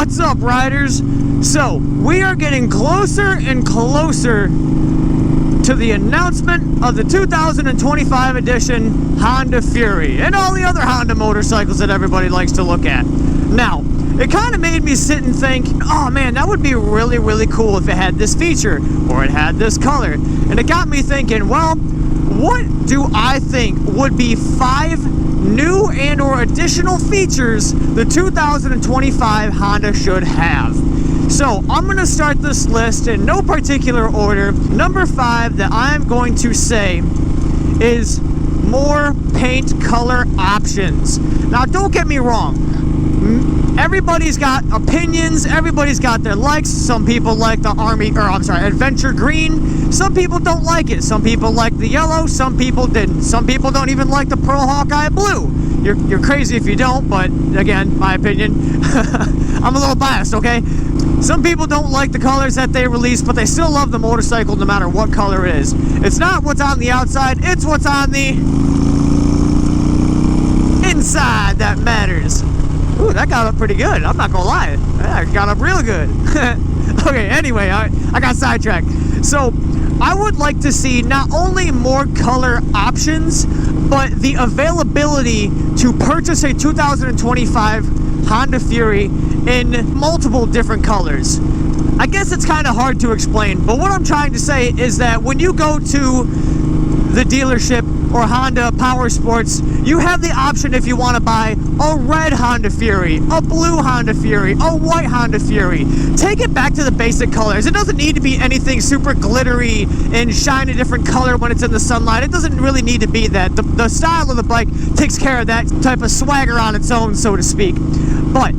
What's up, riders? So, we are getting closer and closer to the announcement of the 2025 edition Honda Fury and all the other Honda motorcycles that everybody likes to look at. Now, it kind of made me sit and think, oh man, that would be really, really cool if it had this feature or it had this color. And it got me thinking, well, what do I think would be 5 new and or additional features the 2025 Honda should have? So I'm going to start this list in no particular order. Number 5 that I'm going to say is more paint color options. Now don't get me wrong, everybody's got opinions, everybody's got their likes. Some people like the Adventure Green. Some people don't like it. Some people like the yellow, some people didn't. Some people don't even like the Pearl Hawkeye Blue. You're crazy if you don't, but again, my opinion. I'm a little biased, okay? Some people don't like the colors that they release, but they still love the motorcycle no matter what color it is. It's not what's on the outside, it's what's on the inside that matters. Ooh, that got up pretty good. I'm not gonna lie. That got up real good. Okay, anyway, I got sidetracked. So, I would like to see not only more color options, but the availability to purchase a 2025 Honda Fury in multiple different colors. I guess it's kind of hard to explain, but what I'm trying to say is that when you go to the dealership or Honda Power Sports, you have the option if you want to buy a red Honda Fury, a blue Honda Fury, a white Honda Fury. Take it back to the basic colors. It doesn't need to be anything super glittery and shine a different color when it's in the sunlight. It doesn't really need to be that. The style of the bike takes care of that type of swagger on its own, so to speak. But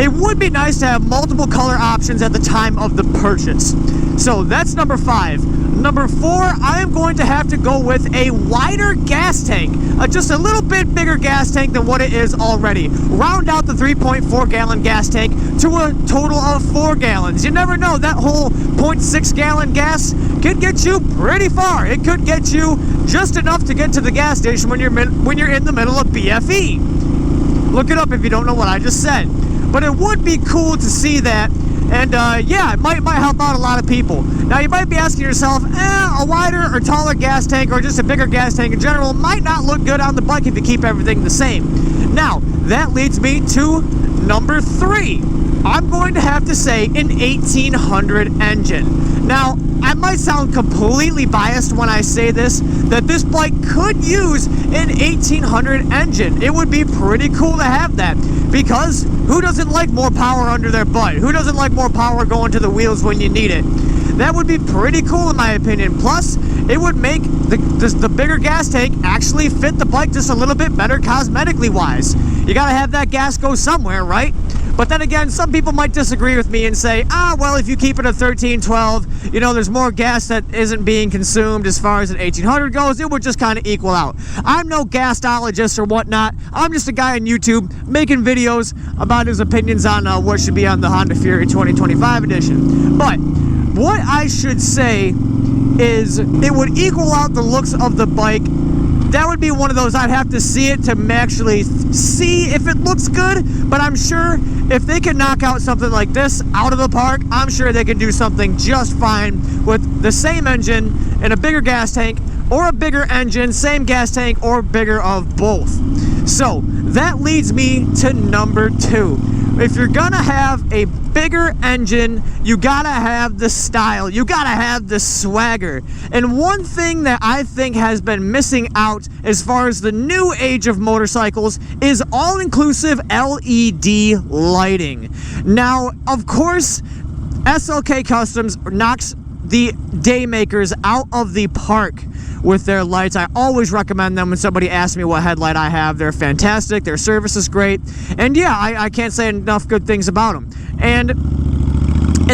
it would be nice to have multiple color options at the time of the purchase. So that's number 5. Number 4, I am going to have to go with a wider gas tank. Just a little bit bigger gas tank than what it is already. Round out the 3.4 gallon gas tank to a total of 4 gallons. You never know, that whole 0.6 gallon gas could get you pretty far. It could get you just enough to get to the gas station when you're in the middle of BFE. Look it up if you don't know what I just said. But it would be cool to see that. And yeah, it might help out a lot of people. Now you might be asking yourself, a wider or taller gas tank or just a bigger gas tank in general might not look good on the bike if you keep everything the same. Now, that leads me to number 3. I'm going to have to say an 1800 engine. Now, I might sound completely biased when I say this, that this bike could use an 1800 engine. It would be pretty cool to have that, because who doesn't like more power under their butt? Who doesn't like more power going to the wheels when you need it? That would be pretty cool in my opinion. Plus, it would make the bigger gas tank actually fit the bike just a little bit better cosmetically wise. You gotta have that gas go somewhere, right? But then again, some people might disagree with me and say, well, if you keep it at 1312, you know, there's more gas that isn't being consumed as far as an 1800 goes. It would just kind of equal out. I'm no gasologist or whatnot. I'm just a guy on YouTube making videos about his opinions on what should be on the Honda Fury 2025 edition. But what I should say is it would equal out the looks of the bike. That would be one of those, I'd have to see it to actually see if it looks good, but I'm sure if they can knock out something like this out of the park, I'm sure they can do something just fine with the same engine and a bigger gas tank, or a bigger engine, same gas tank, or bigger of both. So that leads me to number 2. If you're gonna have a bigger engine, you gotta have the style, you gotta have the swagger. And one thing that I think has been missing out as far as the new age of motorcycles is all-inclusive LED lighting. Now, of course, SLK Customs knocks the Daymakers out of the park with their lights. I always recommend them when somebody asks me what headlight I have. They're fantastic, their service is great, and yeah, I can't say enough good things about them. And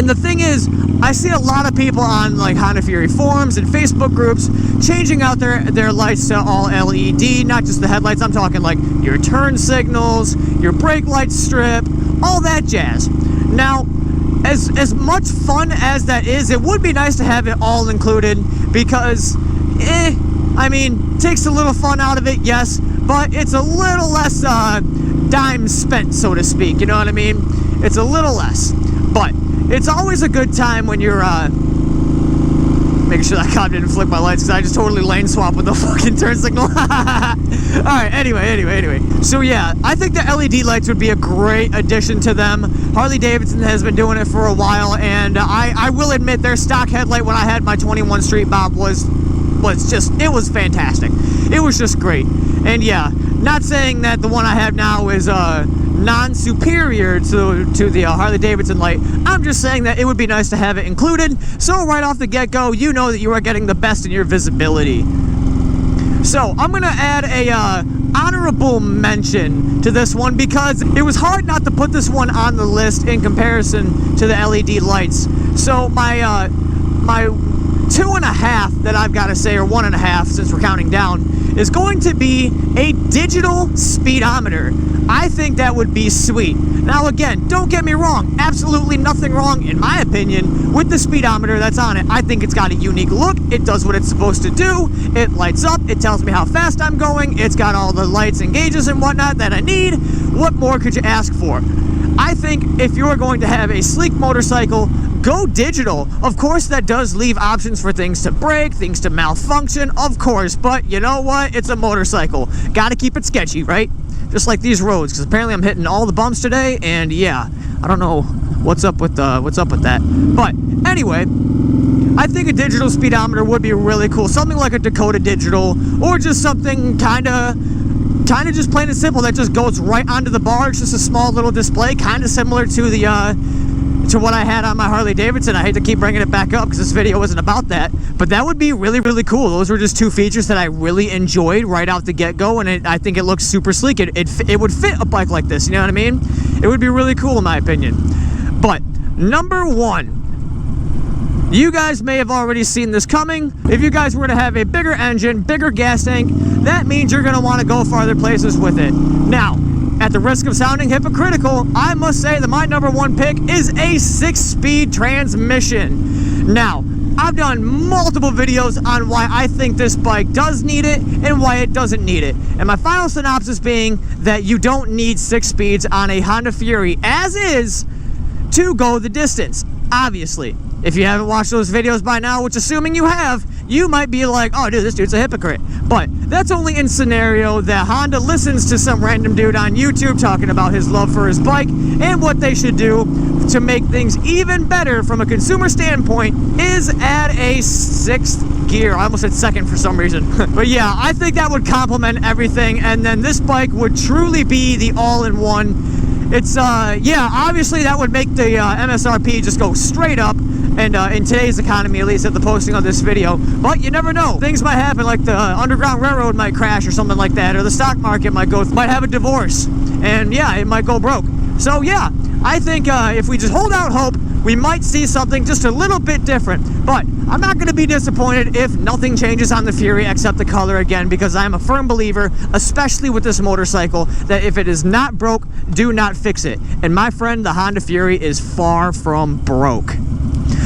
the thing is, I see a lot of people on like Honda Fury forums and Facebook groups changing out their lights to all LED, not just the headlights. I'm talking like your turn signals, your brake light strip, all that jazz. Now, as much fun as that is, it would be nice to have it all included, because I mean, takes a little fun out of it, yes, but it's a little less dime spent, so to speak, you know what I mean? It's a little less, but it's always a good time when you're making sure that cop didn't flick my lights, because I just totally lane swapped with the fucking turn signal. Alright, anyway. So yeah, I think the LED lights would be a great addition to them. Harley-Davidson has been doing it for a while, and I will admit their stock headlight when I had my 21 Street Bob was just, it was fantastic. It was just great. And yeah, not saying that the one I have now is non-superior to the Harley-Davidson light. I'm just saying that it would be nice to have it included, so right off the get-go, you know that you are getting the best in your visibility. So I'm gonna add a honorable mention to this one, because it was hard not to put this one on the list in comparison to the LED lights. So my 2.5 that I've got to say, or 1.5 since we're counting down, is going to be a digital speedometer. I think that would be sweet. Now again, don't get me wrong, absolutely nothing wrong, in my opinion, with the speedometer that's on it. I think it's got a unique look, it does what it's supposed to do, it lights up, it tells me how fast I'm going, it's got all the lights and gauges and whatnot that I need. What more could you ask for? I think if you're going to have a sleek motorcycle, go digital. Of course, that does leave options for things to break, things to malfunction, of course, but you know what? It's a motorcycle. Gotta keep it sketchy, right? Just like these roads, because apparently I'm hitting all the bumps today, and yeah, I don't know what's up with that. But anyway, I think a digital speedometer would be really cool. Something like a Dakota Digital, or just something kind of just plain and simple that just goes right onto the bar. It's just a small little display, kind of similar to the to what I had on my Harley-Davidson. I hate to keep bringing it back up because this video wasn't about that, but that would be really, really cool. Those were just two features that I really enjoyed right out the get-go, and I think it looks super sleek. It would fit a bike like this, you know what I mean? It would be really cool in my opinion. But number one, you guys may have already seen this coming. If you guys were to have a bigger engine, bigger gas tank, that means you're going to want to go farther places with it. Now, at the risk of sounding hypocritical, I must say that my number one pick is a 6-speed transmission. Now, I've done multiple videos on why I think this bike does need it and why it doesn't need it. And my final synopsis being that you don't need 6 speeds on a Honda Fury as is to go the distance. Obviously, if you haven't watched those videos by now, which assuming you have, you might be like, oh dude, this dude's a hypocrite. But that's only in scenario that Honda listens to some random dude on YouTube talking about his love for his bike and what they should do to make things even better from a consumer standpoint is add a 6th gear. I almost said second for some reason. But yeah, I think that would complement everything, and then this bike would truly be the all-in-one. It's, yeah, obviously that would make the MSRP just go straight up, and in today's economy, at least at the posting of this video. But you never know. Things might happen, like the Underground Railroad might crash or something like that, or the stock market might have a divorce, and yeah, it might go broke. So yeah, I think if we just hold out hope, we might see something just a little bit different. But I'm not going to be disappointed if nothing changes on the Fury except the color again, because I'm a firm believer, especially with this motorcycle, that if it is not broke, do not fix it. And my friend, the Honda Fury is far from broke.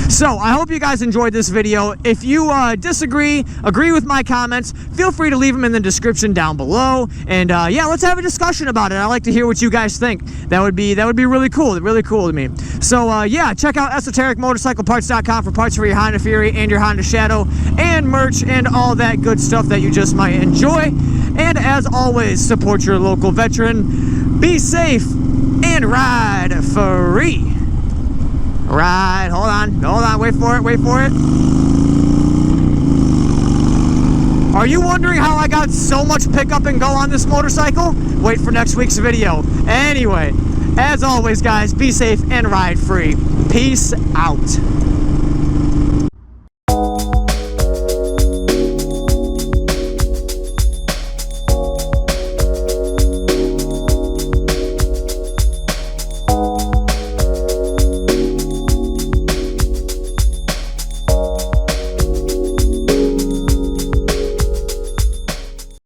So I hope you guys enjoyed this video. If you disagree, agree with my comments, feel free to leave them in the description down below. And yeah, let's have a discussion about it. I like to hear what you guys think. That would be really cool to me. So yeah, check out esotericmotorcycleparts.com for parts for your Honda Fury and your Honda Shadow, and merch and all that good stuff that you just might enjoy. And as always, support your local veteran, be safe, and ride free. Right, hold on, wait for it. Are you wondering how I got so much pickup and go on this motorcycle? Wait for next week's video. Anyway, as always guys, be safe and ride free. Peace out.